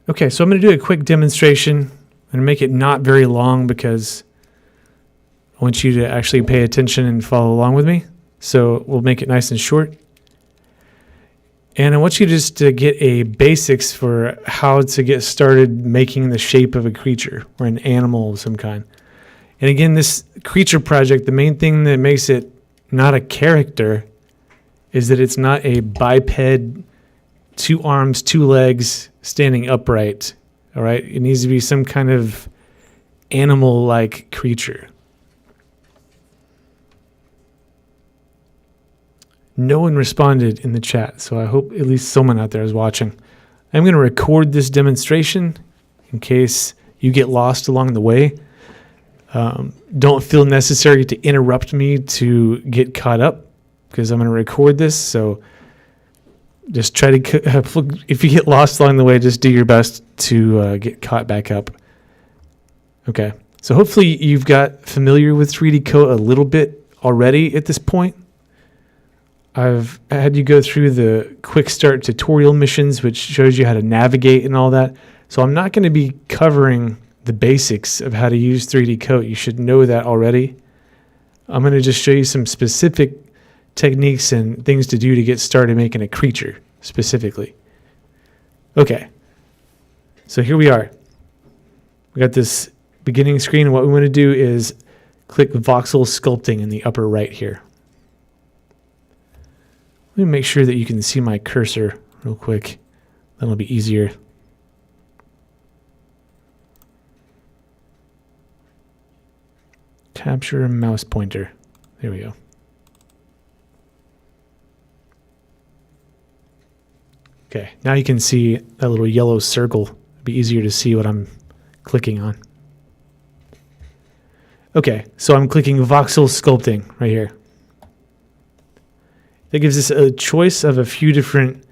Okay, so I'm going to do a quick demonstration. I'm going to make it not very long because I want you to actually pay attention and follow along with me. So we'll make it nice and short. And I want you just to get a basics for how to get started making the shape of a creature or an animal of some kind. And again, this creature project, the main thing that makes it not a character is that it's not a biped, 2 arms, 2 legs, standing upright. All right? It needs to be some kind of animal-like creature. No one responded in the chat, so I hope at least someone out there is watching. I'm going to record this demonstration in case you get lost along the way. Don't feel necessary to interrupt me to get caught up because I'm going to record this, so just try to, if you get lost along the way, just do your best to get caught back up. Okay, so hopefully you've got familiar with 3Dcoat a little bit already at this point. I've had you go through the quick start tutorial missions, which shows you how to navigate and all that. So I'm not going to be covering the basics of how to use 3Dcoat. You should know that already. I'm going to just show you some specific techniques and things to do to get started making a creature specifically. Okay, so here we are. We got this beginning screen, and what we want to do is click voxel sculpting in the upper right here. Let me make sure that you can see my cursor real quick. That'll be easier. Capture mouse pointer. There we go. Okay, now you can see that little yellow circle. It'll be easier to see what I'm clicking on. Okay, so I'm clicking voxel sculpting right here. That gives us a choice of a few different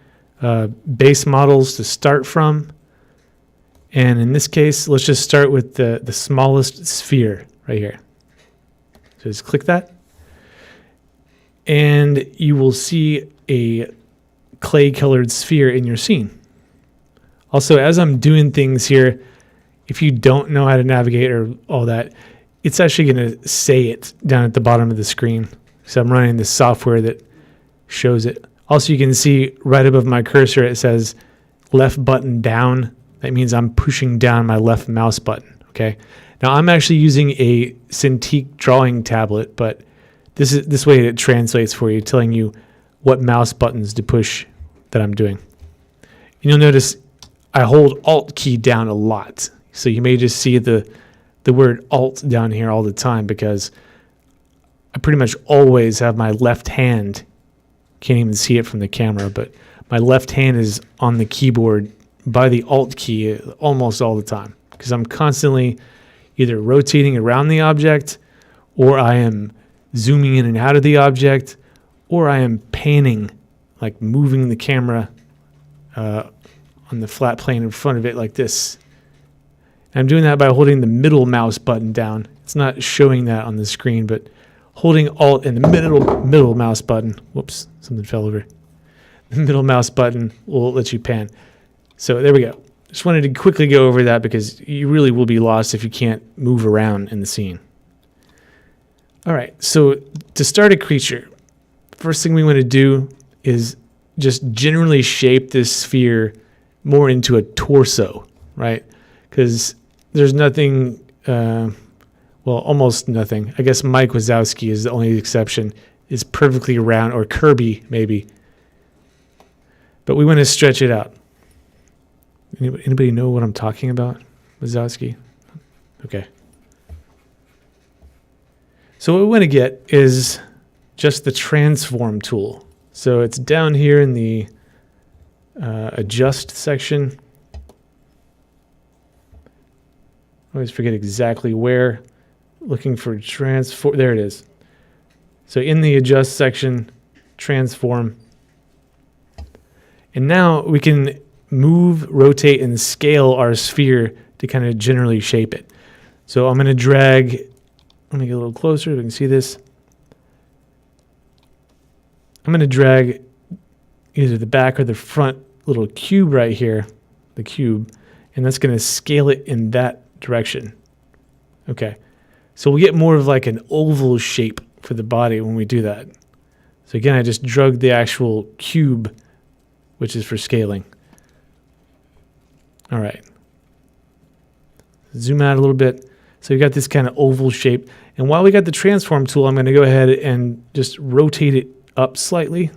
base models to start from. And in this case, let's just start with the smallest sphere right here. So just click that. And you will see a clay-colored sphere in your scene. Also, as I'm doing things here, if you don't know how to navigate or all that, it's actually going to say it down at the bottom of the screen. So I'm running this software that shows it. Also, you can see right above my cursor, it says left button down. That means I'm pushing down my left mouse button. Okay. Now I'm actually using a Cintiq drawing tablet, but this way it translates for you, telling you what mouse buttons to push that I'm doing. And you'll notice I hold Alt key down a lot. So you may just see the word Alt down here all the time because I pretty much always have my left hand. Can't even see it from the camera, but my left hand is on the keyboard by the Alt key almost all the time because I'm constantly either rotating around the object, or I am zooming in and out of the object, or I am panning, like moving the camera on the flat plane in front of it like this. And I'm doing that by holding the middle mouse button down. It's not showing that on the screen, but holding Alt and the middle mouse button, whoops, something fell over. The middle mouse button will let you pan. So there we go. Just wanted to quickly go over that because you really will be lost if you can't move around in the scene. All right, so to start a creature, first thing we want to do is just generally shape this sphere more into a torso, right? Because there's nothing... well, almost nothing. I guess Mike Wazowski is the only exception. Is perfectly round, or Kirby maybe. But we want to stretch it out. Anybody know what I'm talking about? Wazowski? Okay. So what we want to get is just the transform tool. So it's down here in the adjust section. I always forget exactly where. Looking for transform, there it is. So in the adjust section, transform. And now we can move, rotate, and scale our sphere to kind of generally shape it. So I'm going to drag, let me get a little closer so we can see this. I'm going to drag either the back or the front little cube right here, the cube, and that's going to scale it in that direction. Okay, so we get more of like an oval shape for the body when we do that. So again, I just drug the actual cube, which is for scaling. All right. Zoom out a little bit. So we got this kind of oval shape. And while we got the transform tool, I'm going to go ahead and just rotate it up slightly,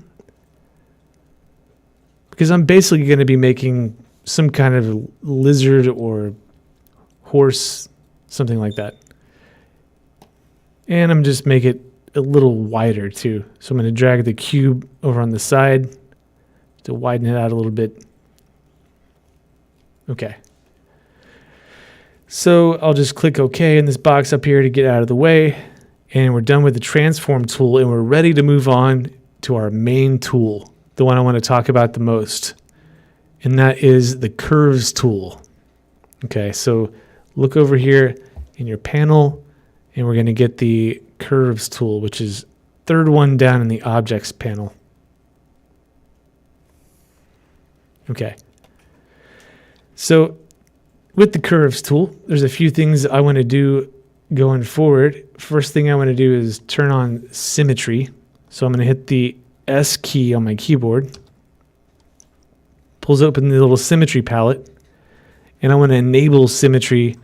because I'm basically going to be making some kind of lizard or horse, something like that. And I'm just make it a little wider too. So I'm going to drag the cube over on the side to widen it out a little bit. Okay. So I'll just click OK in this box up here to get out of the way. And we're done with the transform tool, and we're ready to move on to our main tool, the one I want to talk about the most. And that is the curves tool. Okay, so look over here in your panel, and we're going to get the curves tool, which is third one down in the objects panel. Okay. So with the curves tool, there's a few things I want to do going forward. First thing I want to do is turn on symmetry. So I'm going to hit the S key on my keyboard. Pulls open the little symmetry palette. And I want to enable symmetry,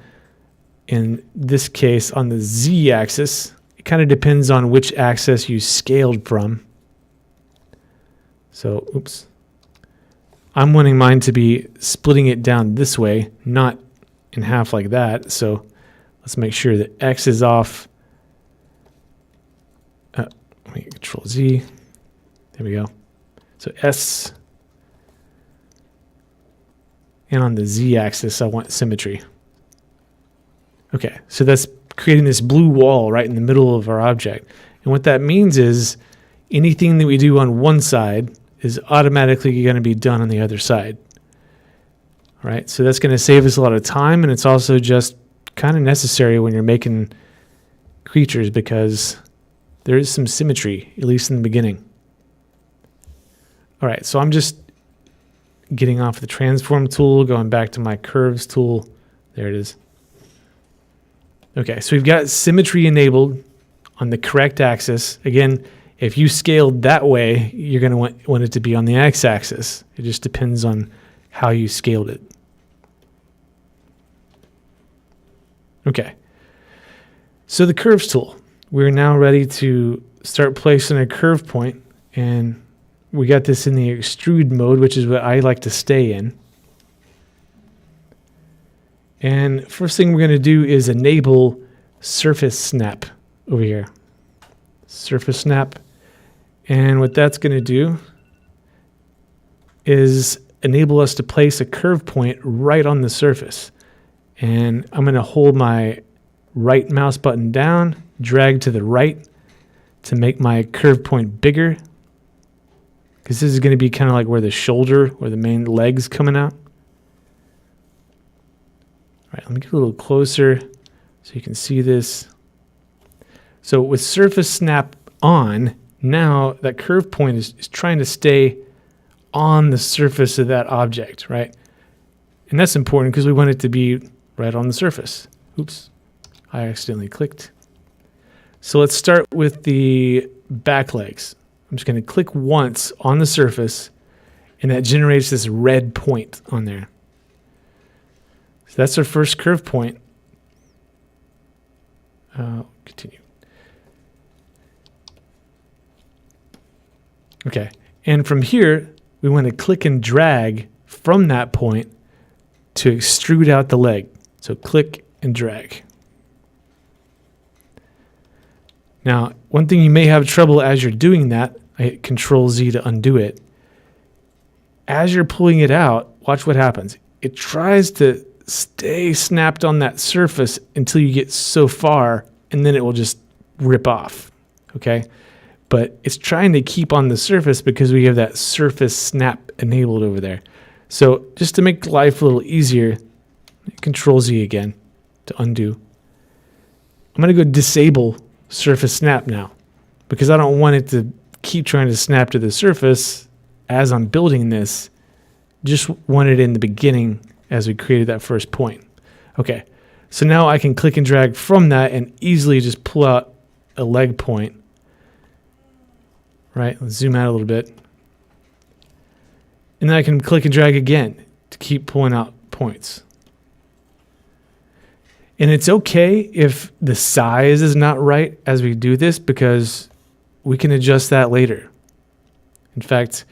in this case, on the Z axis. It kind of depends on which axis you scaled from. So, oops. I'm wanting mine to be splitting it down this way, not in half like that. So let's make sure that X is off. Let me Control Z. There we go. So S. And on the Z axis, I want symmetry. Okay, so that's creating this blue wall right in the middle of our object. And what that means is anything that we do on one side is automatically going to be done on the other side. All right, so that's going to save us a lot of time, and it's also just kind of necessary when you're making creatures, because there is some symmetry, at least in the beginning. All right, so I'm just getting off the transform tool, going back to my curves tool. There it is. Okay, so we've got symmetry enabled on the correct axis. Again, if you scaled that way, you're going to want it to be on the x-axis. It just depends on how you scaled it. Okay, so the curves tool. We're now ready to start placing a curve point, and we got this in the extrude mode, which is what I like to stay in. And first thing we're going to do is enable surface snap over here. Surface snap. And what that's going to do is enable us to place a curve point right on the surface. And I'm going to hold my right mouse button down, drag to the right to make my curve point bigger, because this is going to be kind of like where the shoulder or the main leg's coming out. All right, let me get a little closer so you can see this. So with surface snap on, now that curve point is trying to stay on the surface of that object, right? And that's important because we want it to be right on the surface. Oops, I accidentally clicked. So let's start with the back legs. I'm just going to click once on the surface, and that generates this red point on there. So that's our first curve point. Continue. Okay, and from here, we want to click and drag from that point to extrude out the leg. So click and drag. Now, one thing you may have trouble as you're doing that, I hit Control Z to undo it. As you're pulling it out, watch what happens. It tries to stay snapped on that surface until you get so far, and then it will just rip off, okay? But it's trying to keep on the surface because we have that surface snap enabled over there. So just to make life a little easier, Control Z again to undo. I'm going to go disable surface snap now, because I don't want it to keep trying to snap to the surface as I'm building this. Just want it in the beginning as we created that first point. Okay, so now I can click and drag from that and easily just pull out a leg point. Right, let's zoom out a little bit. And then I can click and drag again to keep pulling out points. And it's okay if the size is not right as we do this, because we can adjust that later. In fact,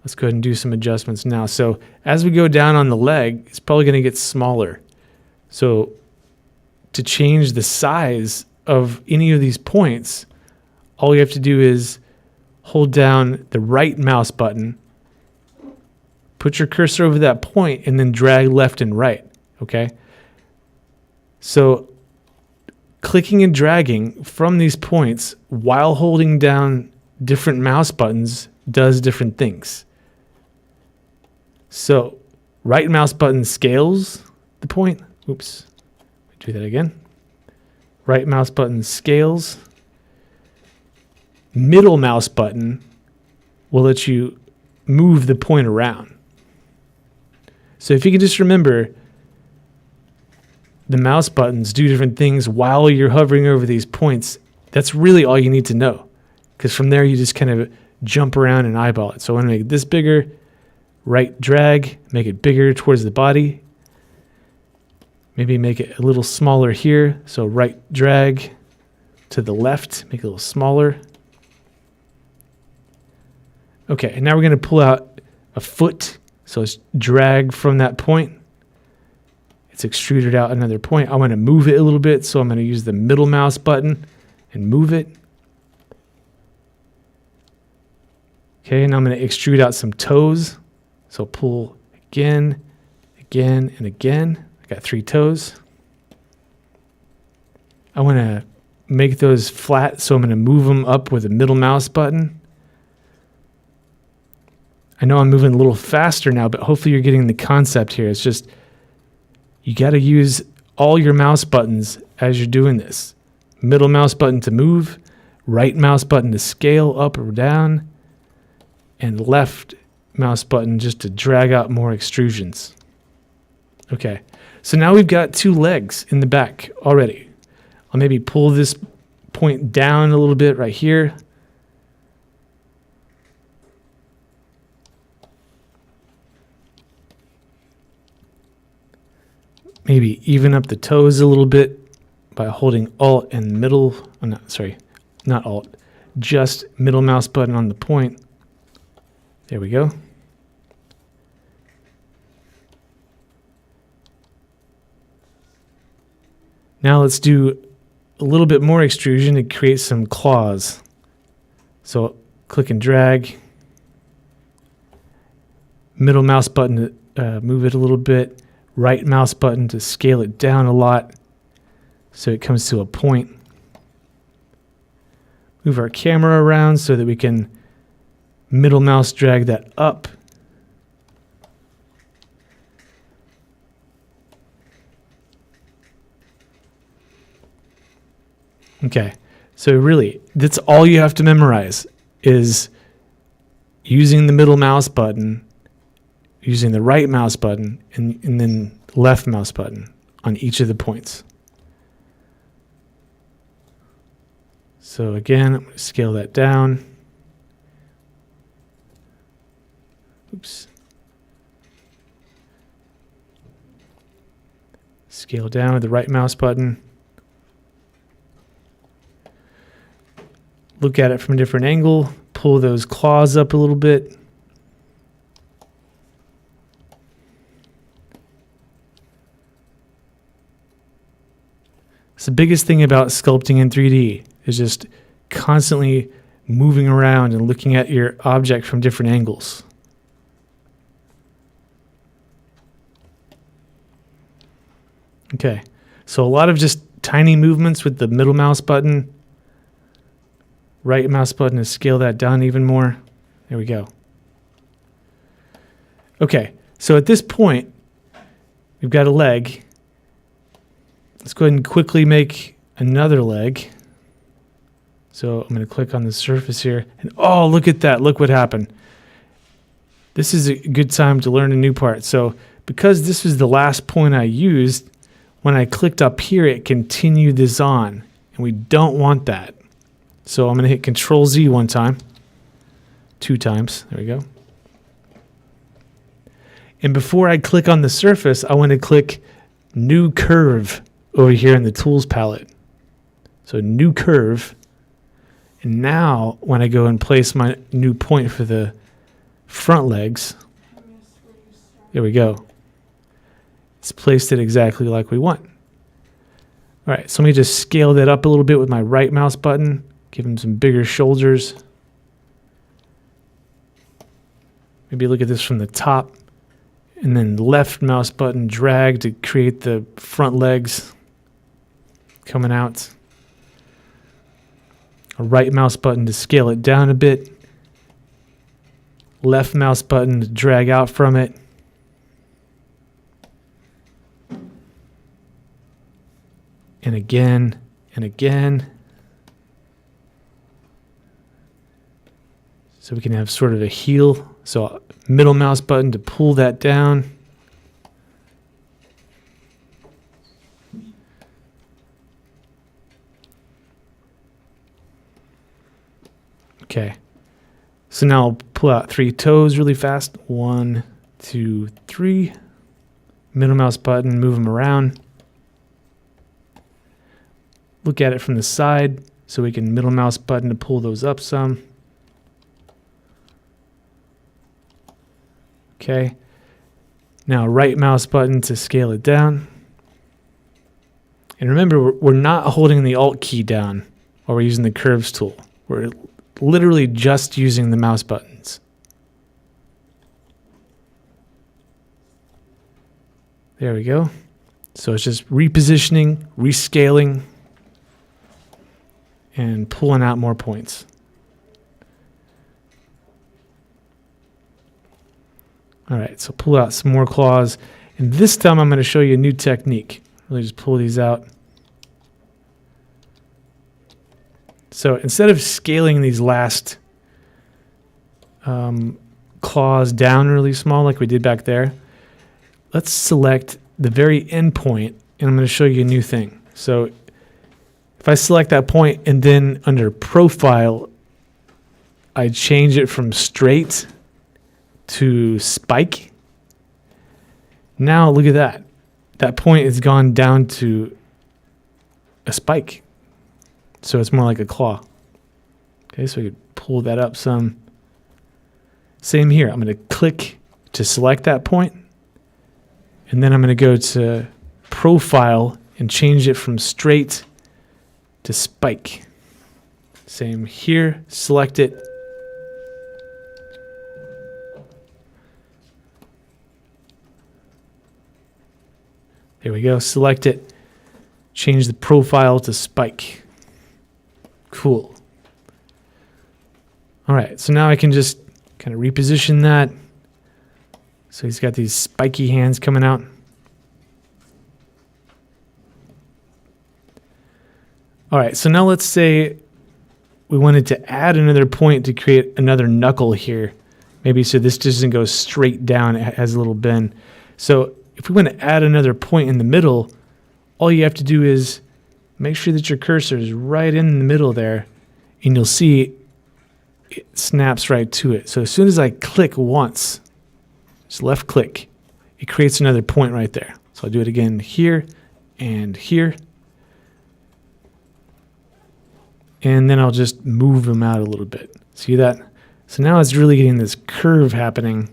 let's go ahead and do some adjustments now. So as we go down on the leg, it's probably going to get smaller. So to change the size of any of these points, all you have to do is hold down the right mouse button, put your cursor over that point, and then drag left and right, okay? So clicking and dragging from these points while holding down different mouse buttons does different things. So right mouse button scales the point. Oops, do that again. Right mouse button scales. Middle mouse button will let you move the point around. So if you can just remember, the mouse buttons do different things while you're hovering over these points. That's really all you need to know, because from there you just kind of jump around and eyeball it. So I want to make this bigger, right drag, make it bigger towards the body. Maybe make it a little smaller here. So right drag to the left, make it a little smaller. Okay, and now we're going to pull out a foot. So let's drag from that point. It's extruded out another point. I want to move it a little bit, so I'm going to use the middle mouse button and move it. Okay, and I'm going to extrude out some toes. So pull again, again, and again. I got 3 toes. I want to make those flat, so I'm going to move them up with the middle mouse button. I know I'm moving a little faster now, but hopefully you're getting the concept here. It's just, you got to use all your mouse buttons as you're doing this. Middle mouse button to move, right mouse button to scale up or down, and left mouse button just to drag out more extrusions. Okay, so now we've got 2 legs in the back already. I'll maybe pull this point down a little bit right here. Maybe even up the toes a little bit by holding Alt and middle, not Alt, just middle mouse button on the point. There we go. Now let's do a little bit more extrusion to create some claws. So click and drag. Middle mouse button to move it a little bit. Right mouse button to scale it down a lot so it comes to a point. Move our camera around so that we can middle mouse drag that up. Okay, so really, that's all you have to memorize, is using the middle mouse button, using the right mouse button, and then left mouse button on each of the points. So again, I'm going to scale that down. Oops. Scale down with the right mouse button. Look at it from a different angle. Pull those claws up a little bit. So the biggest thing about sculpting in 3D is just constantly moving around and looking at your object from different angles. Okay, so a lot of just tiny movements with the middle mouse button. Right mouse button to scale that down even more. There we go. Okay, so at this point, we've got a leg. Let's go ahead and quickly make another leg. So I'm going to click on the surface here. And oh, look at that. Look what happened. This is a good time to learn a new part. So because this was the last point I used, when I clicked up here, it continued this on, and we don't want that. So I'm going to hit Control Z one time, 2 times, there we go. And before I click on the surface, I want to click New Curve over here in the Tools palette. So New Curve. And now when I go and place my new point for the front legs, there we go. It's placed it exactly like we want. All right, so let me just scale that up a little bit with my right mouse button, give him some bigger shoulders. Maybe look at this from the top, and then left mouse button drag to create the front legs coming out. A right mouse button to scale it down a bit. Left mouse button to drag out from it. And again, and again. So we can have sort of a heel. So middle mouse button to pull that down. Okay. So now I'll pull out 3 toes really fast. 1, 2, 3. Middle mouse button, move them around. Look at it from the side so we can middle mouse button to pull those up some. Okay. Now right mouse button to scale it down. And remember, we're not holding the Alt key down while we're using the curves tool. We're literally just using the mouse buttons. There we go. So it's just repositioning, rescaling, and pulling out more points. All right, so pull out some more claws. And this time I'm going to show you a new technique. Really just pull these out. So instead of scaling these last claws down really small like we did back there, let's select the very end point, and I'm going to show you a new thing. So if I select that point and then under Profile, I change it from straight to spike. Now look at that. That point has gone down to a spike. So it's more like a claw. Okay, so we could pull that up some. Same here. I'm going to click to select that point. And then I'm going to go to Profile and change it from straight to spike. Same here. Select it. There we go. Select it. Change the profile to spike. Cool. All right. So now I can just kind of reposition that. So he's got these spiky hands coming out. All right. So now let's say we wanted to add another point to create another knuckle here. Maybe so this doesn't go straight down. It has a little bend. So if we want to add another point in the middle, all you have to do is make sure that your cursor is right in the middle there, and you'll see it snaps right to it. So as soon as I click once, just left click, it creates another point right there. So I'll do it again here and here. And then I'll just move them out a little bit. See that? So now it's really getting this curve happening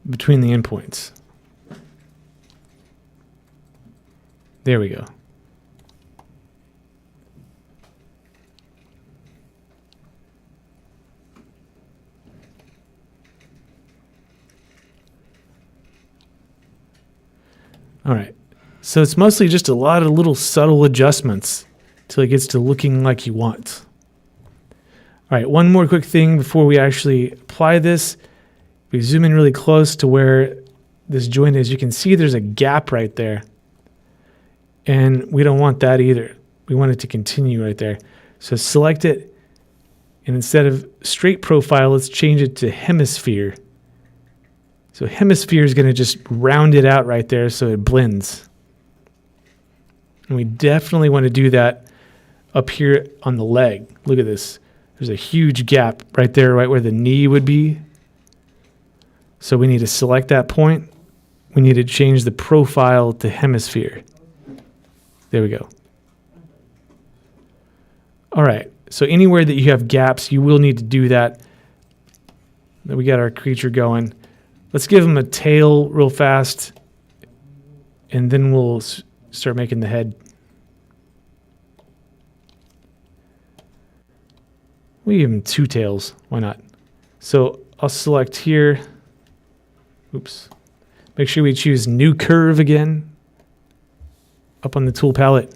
between the endpoints. There we go. All right. So it's mostly just a lot of little subtle adjustments till it gets to looking like you want. All right, one more quick thing before we actually apply this. We zoom in really close to where this joint is. You can see there's a gap right there. And we don't want that either. We want it to continue right there. So select it, and instead of straight profile, let's change it to hemisphere. So hemisphere is going to just round it out right there so it blends. And we definitely want to do that up here on the leg. Look at this. There's a huge gap right there, right where the knee would be. So we need to select that point. We need to change the profile to hemisphere. There we go. All right. So anywhere that you have gaps, you will need to do that. Then we got our creature going. Let's give him a tail real fast, and then we'll start making the head. We give him two tails. Why not? So I'll select here. Oops. Make sure we choose New Curve again up on the tool palette.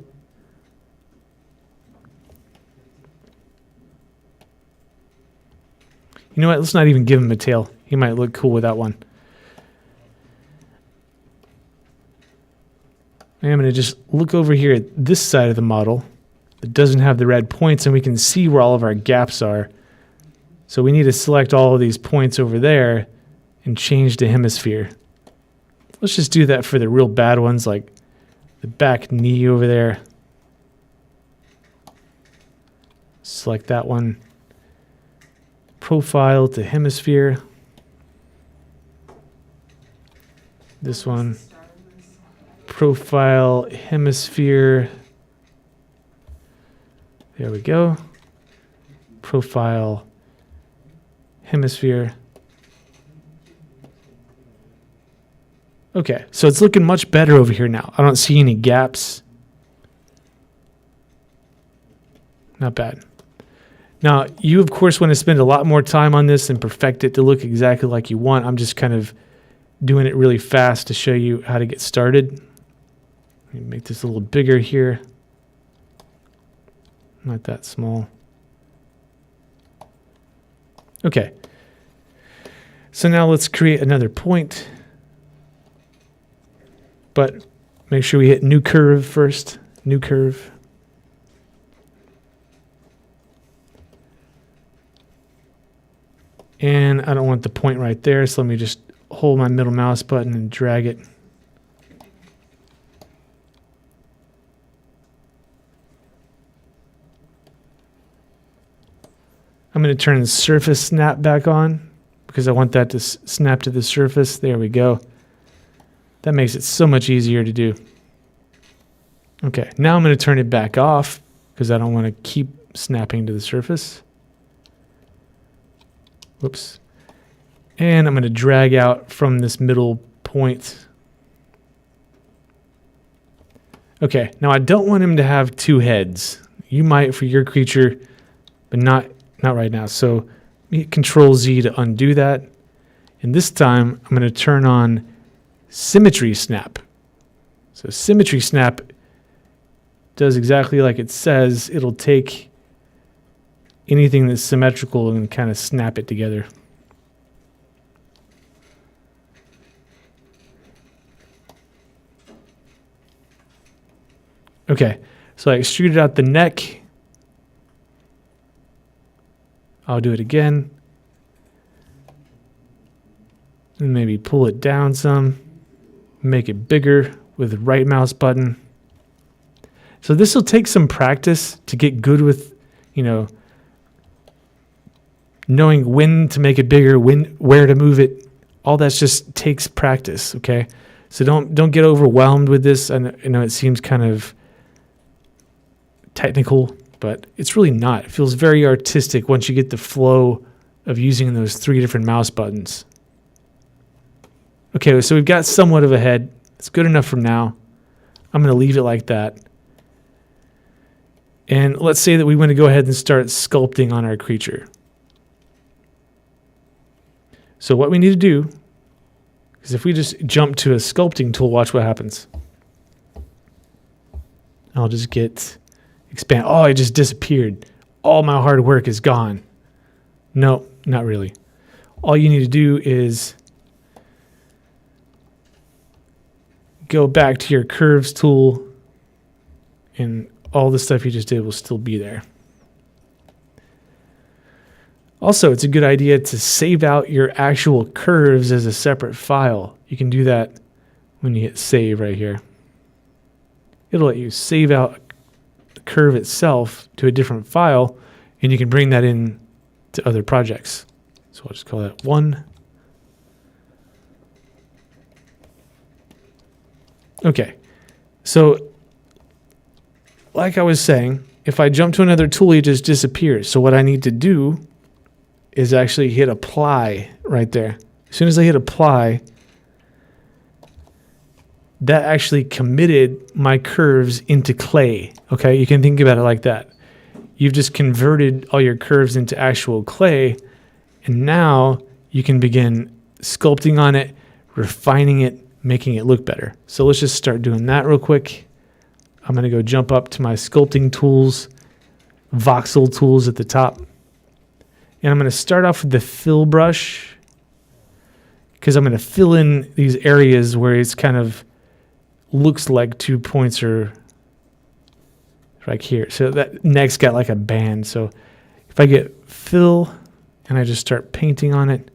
You know what? Let's not even give him a tail. He might look cool with that one. I'm going to just look over here at this side of the model that doesn't have the red points, and we can see where all of our gaps are. So we need to select all of these points over there and change to hemisphere. Let's just do that for the real bad ones, like the back knee over there. Select that one. Profile to hemisphere. This one. Profile, hemisphere. There we go. Profile, hemisphere. Okay, so it's looking much better over here now. I don't see any gaps. Not bad. Now, you, of course, want to spend a lot more time on this and perfect it to look exactly like you want. I'm just kind of doing it really fast to show you how to get started. Let me make this a little bigger here. Not that small. Okay. So now let's create another point. But make sure we hit New Curve first. New Curve. And I don't want the point right there, so let me just hold my middle mouse button and drag it. I'm going to turn the surface snap back on because I want that to snap to the surface. There we go. That makes it so much easier to do. Okay, now I'm going to turn it back off because I don't want to keep snapping to the surface. Whoops. And I'm going to drag out from this middle point. Okay, now I don't want him to have two heads. You might for your creature, but not right now. So hit Control Z to undo that. And this time I'm going to turn on Symmetry Snap. So Symmetry Snap does exactly like it says. It'll take anything that's symmetrical and kind of snap it together. Okay, so I extruded out the neck. I'll do it again. And maybe pull it down some. Make it bigger with the right mouse button. So this will take some practice to get good with, knowing when to make it bigger, where to move it. All that just takes practice, okay? So don't get overwhelmed with this. I know it seems kind of technical, but it's really not. It feels very artistic once you get the flow of using those three different mouse buttons. Okay, so we've got somewhat of a head. It's good enough for now. I'm going to leave it like that. And let's say that we want to go ahead and start sculpting on our creature. So what we need to do is if we just jump to a sculpting tool, watch what happens. I'll just get expand. Oh, it just disappeared. All my hard work is gone. No, not really. All you need to do is go back to your curves tool and all the stuff you just did will still be there. Also, it's a good idea to save out your actual curves as a separate file. You can do that when you hit save right here. It'll let you save out the curve itself to a different file, and you can bring that in to other projects. So I'll just call that 1. Okay, so like I was saying, if I jump to another tool, it just disappears. So what I need to do is actually hit apply right there. As soon as I hit apply, that actually committed my curves into clay. Okay, you can think about it like that. You've just converted all your curves into actual clay, and now you can begin sculpting on it, refining it, making it look better. So let's just start doing that real quick. I'm going to go jump up to my sculpting tools, voxel tools at the top. And I'm going to start off with the fill brush because I'm going to fill in these areas where it's kind of looks like 2 points are like here. So that neck's got like a band. So if I get fill and I just start painting on it,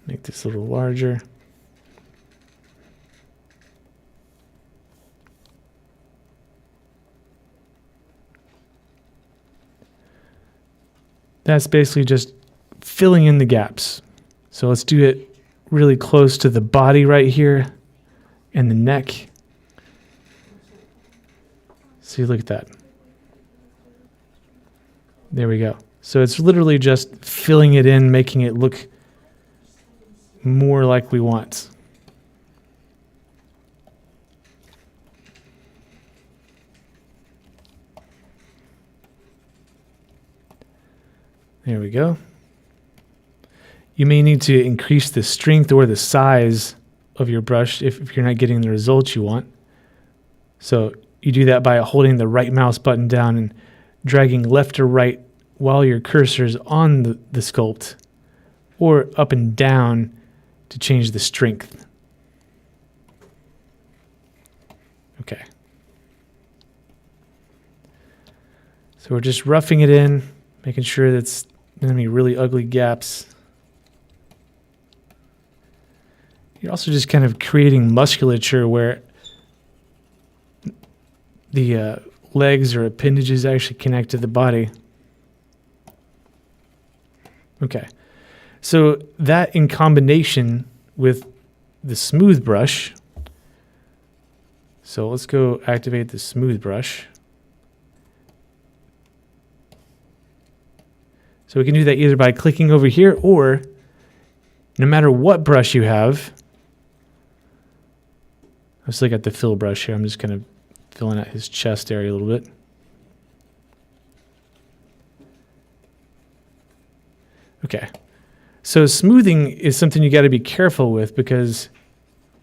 make this a little larger. That's basically just filling in the gaps. So let's do it really close to the body right here and the neck. See, look at that. There we go. So it's literally just filling it in, making it look more like we want. There we go. You may need to increase the strength or the size of your brush if you're not getting the results you want. So you do that by holding the right mouse button down and dragging left or right while your cursor is on the sculpt, or up and down to change the strength. Okay. So we're just roughing it in, making sure that's going to be really ugly gaps. You're also just kind of creating musculature where the legs or appendages actually connect to the body. Okay, so that in combination with the smooth brush. So let's go activate the smooth brush. So we can do that either by clicking over here, or no matter what brush you have. Let's look at the fill brush here. I'm just kind of filling out his chest area a little bit. Okay. So smoothing is something you got to be careful with because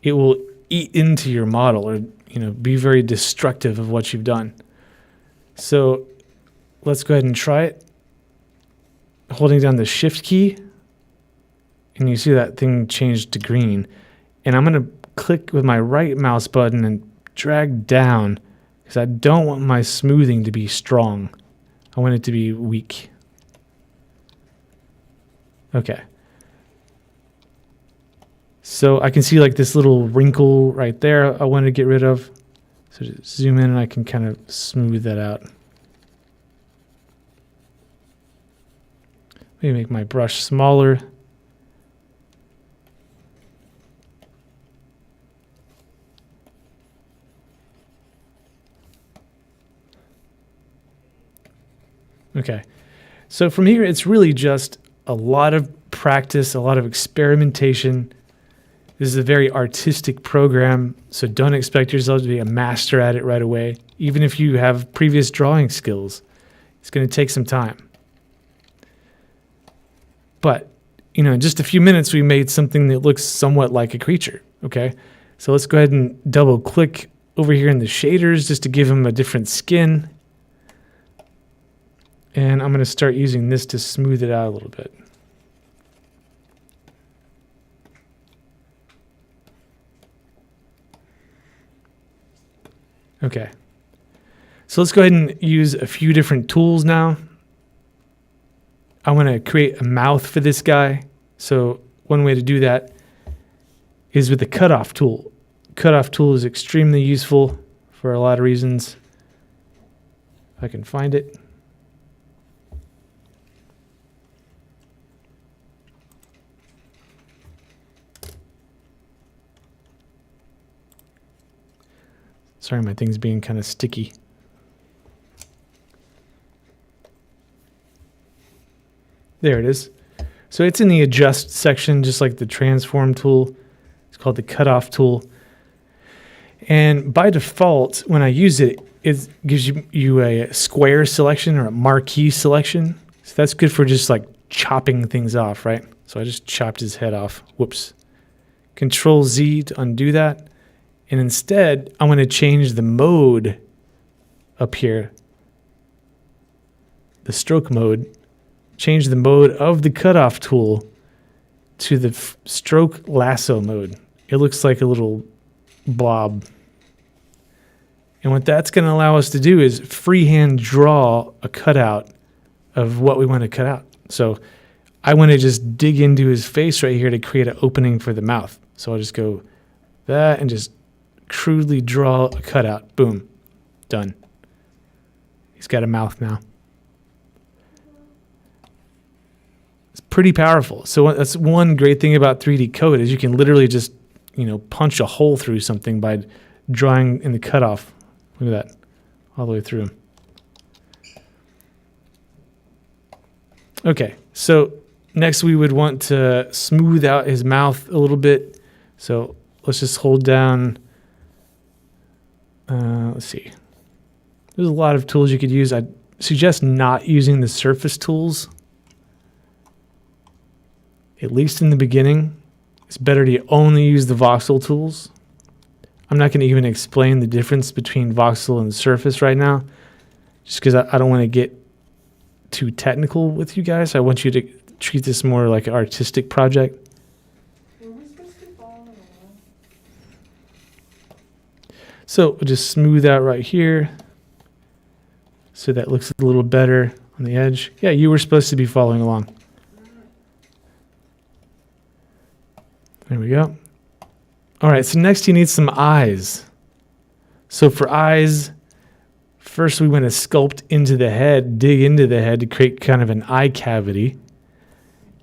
it will eat into your model, or be very destructive of what you've done. So let's go ahead and try it. Holding down the shift key, and you see that thing changed to green. And I'm going to click with my right mouse button and drag down because I don't want my smoothing to be strong. I want it to be weak. Okay. So I can see like this little wrinkle right there I want to get rid of. So just zoom in and I can kind of smooth that out. Maybe make my brush smaller. Okay, so from here it's really just a lot of practice, a lot of experimentation. This is a very artistic program, so don't expect yourself to be a master at it right away. Even if you have previous drawing skills, it's going to take some time. But, in just a few minutes, we made something that looks somewhat like a creature, okay? So let's go ahead and double click over here in the shaders just to give him a different skin. And I'm going to start using this to smooth it out a little bit. Okay. So let's go ahead and use a few different tools now. I want to create a mouth for this guy. So one way to do that is with the cutoff tool. Cutoff tool is extremely useful for a lot of reasons. If I can find it. Sorry, my thing's being kind of sticky. There it is. So it's in the adjust section, just like the transform tool. It's called the cutoff tool. And by default, when I use it, it gives you a square selection or a marquee selection. So that's good for just like chopping things off, right? So I just chopped his head off. Whoops. Control Z to undo that. And instead, I'm going to change the mode up here, the stroke mode. Change the mode of the cutoff tool to the stroke lasso mode. It looks like a little blob. And what that's going to allow us to do is freehand draw a cutout of what we want to cut out. So I want to just dig into his face right here to create an opening for the mouth. So I'll just go that and just crudely draw a cutout. Boom. Done. He's got a mouth now. It's pretty powerful. So that's one great thing about 3Dcoat is you can literally just, punch a hole through something by drawing in the cutoff. Look at that. All the way through. Okay. So next we would want to smooth out his mouth a little bit. So let's just hold down. Let's see. There's a lot of tools you could use. I suggest not using the surface tools. At least in the beginning, it's better to only use the voxel tools. I'm not going to even explain the difference between voxel and surface right now, just because I don't want to get too technical with you guys. I want you to treat this more like an artistic project. So we'll just smooth out right here so that looks a little better on the edge. Yeah, you were supposed to be following along. There we go. All right, so next you need some eyes. So for eyes, first we want to sculpt into the head, dig into the head to create kind of an eye cavity.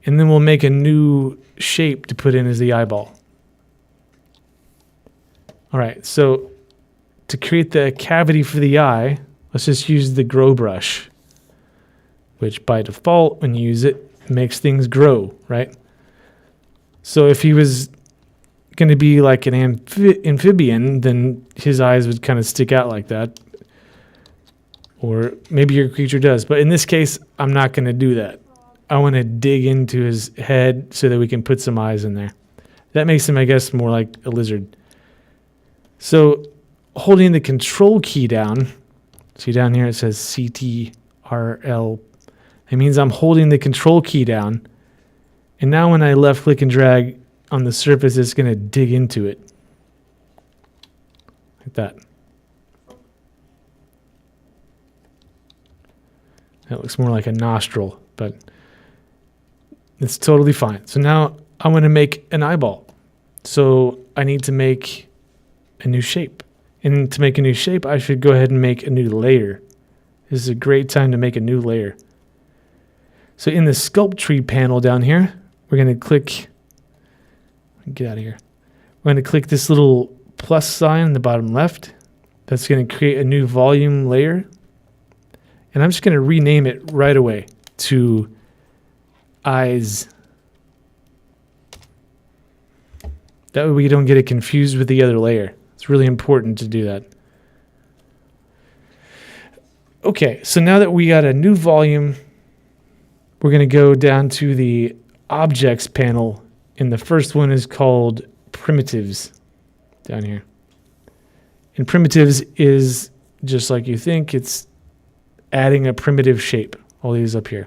And then we'll make a new shape to put in as the eyeball. All right, so to create the cavity for the eye, let's just use the grow brush, which by default, when you use it, makes things grow, right? So if he was going to be like an amphibian, then his eyes would kind of stick out like that. Or maybe your creature does. But in this case, I'm not going to do that. I want to dig into his head so that we can put some eyes in there. That makes him, I guess, more like a lizard. So holding the control key down, see down here it says CTRL. It means I'm holding the control key down. And now when I left click and drag on the surface, it's going to dig into it. Like that. That looks more like a nostril, but it's totally fine. So now I want to make an eyeball. So I need to make a new shape. And to make a new shape, I should go ahead and make a new layer. This is a great time to make a new layer. So in the sculpt tree panel down here, we're going to click, get out of here. We're going to click this little plus sign in the bottom left. That's going to create a new volume layer. And I'm just going to rename it right away to eyes. That way we don't get it confused with the other layer. It's really important to do that. Okay, so now that we got a new volume, we're going to go down to the objects panel, and the first one is called primitives down here. And primitives is just like you think, it's adding a primitive shape, all these up here.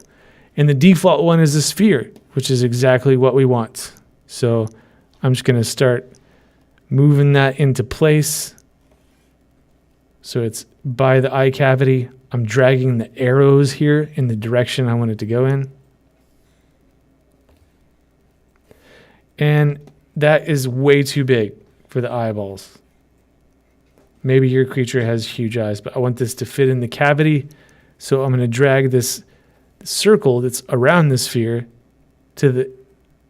And the default one is a sphere, which is exactly what we want. So I'm just going to start moving that into place. So it's by the eye cavity. I'm dragging the arrows here in the direction I want it to go in. And that is way too big for the eyeballs. Maybe your creature has huge eyes, but I want this to fit in the cavity. So I'm going to drag this circle that's around the sphere to the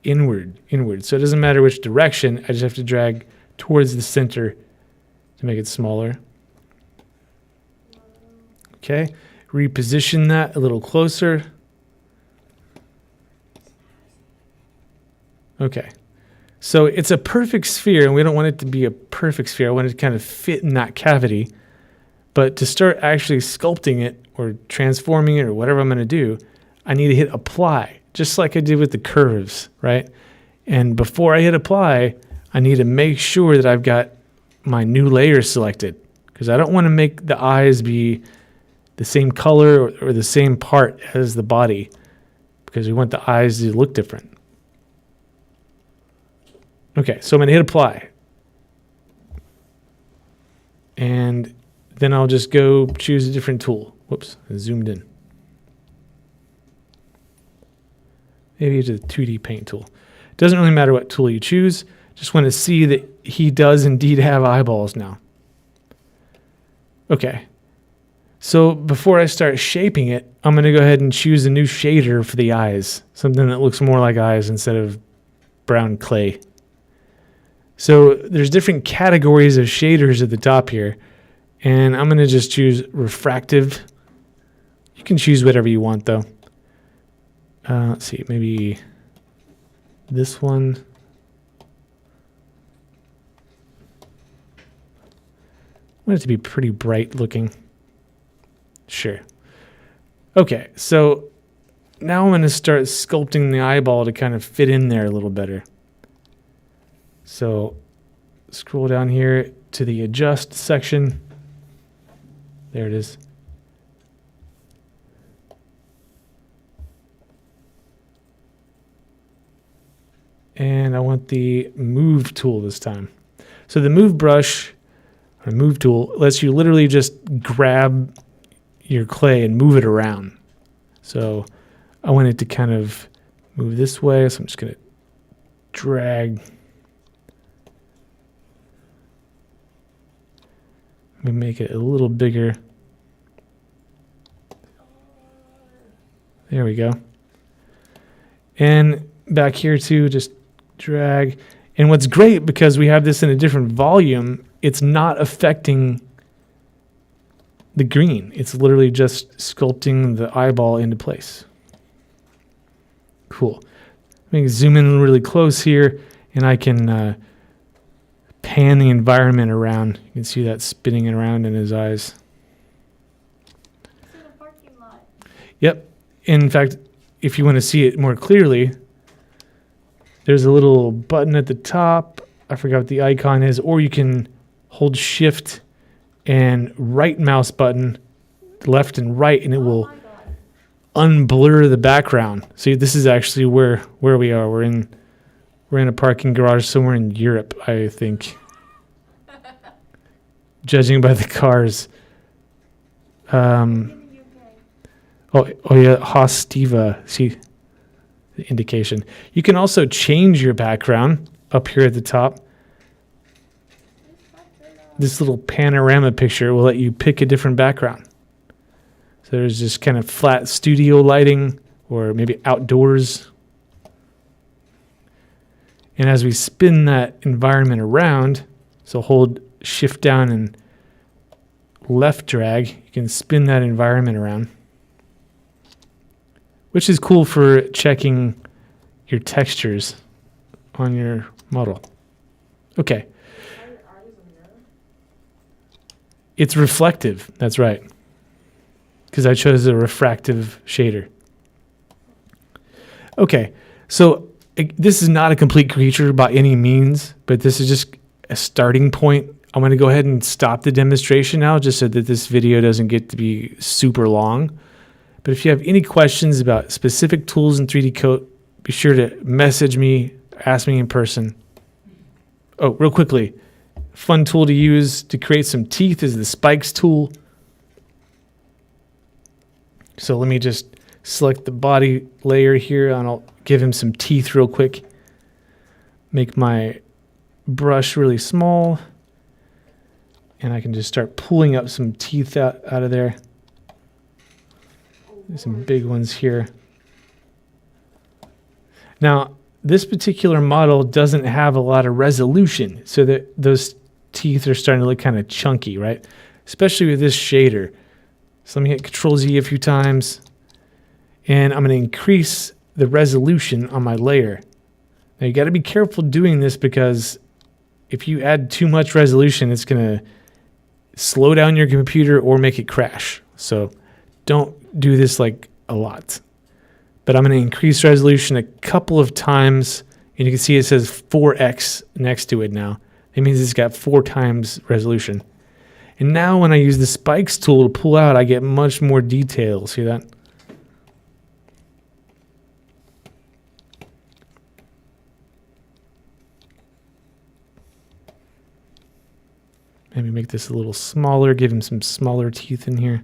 inward. So it doesn't matter which direction. I just have to drag towards the center to make it smaller. Okay, reposition that a little closer. Okay, so it's a perfect sphere, and we don't want it to be a perfect sphere. I want it to kind of fit in that cavity. But to start actually sculpting it or transforming it or whatever I'm going to do, I need to hit apply, just like I did with the curves, right? And before I hit apply, I need to make sure that I've got my new layer selected, because I don't want to make the eyes be the same color or the same part as the body, because we want the eyes to look different. Okay, so I'm going to hit apply. And then I'll just go choose a different tool. Whoops, I zoomed in. Maybe it's a 2D paint tool. It doesn't really matter what tool you choose. Just want to see that he does indeed have eyeballs now. Okay. So before I start shaping it, I'm going to go ahead and choose a new shader for the eyes. Something that looks more like eyes instead of brown clay. So there's different categories of shaders at the top here. And I'm going to just choose refractive. You can choose whatever you want, though. Let's see, maybe this one. I want it to be pretty bright looking. Sure. Okay, so now I'm going to start sculpting the eyeball to kind of fit in there a little better. So scroll down here to the adjust section. There it is. And I want the move tool this time. So the move brush or move tool lets you literally just grab your clay and move it around. So I want it to kind of move this way. So I'm just going to drag. Let me make it a little bigger. There we go. And back here too, just drag. And what's great, because we have this in a different volume, it's not affecting the green. It's literally just sculpting the eyeball into place. Cool. Let me zoom in really close here, and I can pan the environment around. You can see that spinning around in his eyes. It's in a parking lot. Yep. In fact, if you want to see it more clearly, there's a little button at the top. I forgot what the icon is. Or you can hold shift and right mouse button, left and right, and it will unblur the background. See, this is actually where we are. We're in a parking garage somewhere in Europe, I think. Judging by the cars. Oh yeah, Hostiva. See the indication. You can also change your background up here at the top. This little panorama picture will let you pick a different background. So there's just kind of flat studio lighting, or maybe outdoors. And as we spin that environment around, so hold shift down and left drag, you can spin that environment around, which is cool for checking your textures on your model. Okay. It's reflective, that's right, because I chose a refractive shader. Okay, so this is not a complete creature by any means, but this is just a starting point. I'm going to go ahead and stop the demonstration now, just so that this video doesn't get to be super long. But if you have any questions about specific tools in 3Dcoat, be sure to message me, ask me in person. Oh, real quickly, fun tool to use to create some teeth is the spikes tool. So let me just select the body layer here, and I'll give him some teeth real quick. make my brush really small, and I can just start pulling up some teeth out of there. There's some big ones here. Now, this particular model doesn't have a lot of resolution, so that those teeth are starting to look kind of chunky, right? Especially with this shader. So let me hit Control Z a few times, and I'm going to increase the resolution on my layer. Now you got to be careful doing this, because if you add too much resolution, it's going to slow down your computer or make it crash. So don't do this like a lot. But I'm going to increase resolution a couple of times, and you can see it says 4x next to it now. It means it's got 4 times resolution. And now when I use the spikes tool to pull out, I get much more detail. See that? Maybe make this a little smaller, give him some smaller teeth in here.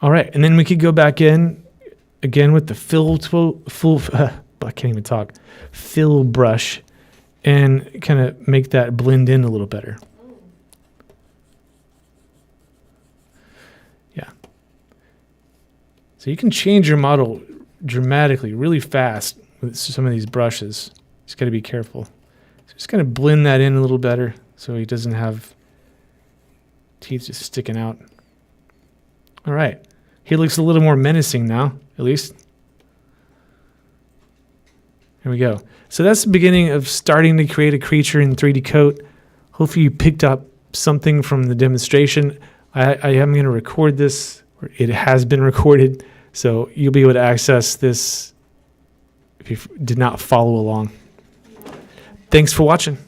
All right, and then we could go back in again with the I can't even talk. Fill brush, and kind of make that blend in a little better. Yeah. So you can change your model dramatically, really fast with some of these brushes. Just got to be careful. So just kind of blend that in a little better so he doesn't have teeth just sticking out. All right. He looks a little more menacing now, at least. There we go. So that's the beginning of starting to create a creature in 3Dcoat. Hopefully you picked up something from the demonstration. I am going to record this. It has been recorded, so you'll be able to access this if you did not follow along. Thanks for watching.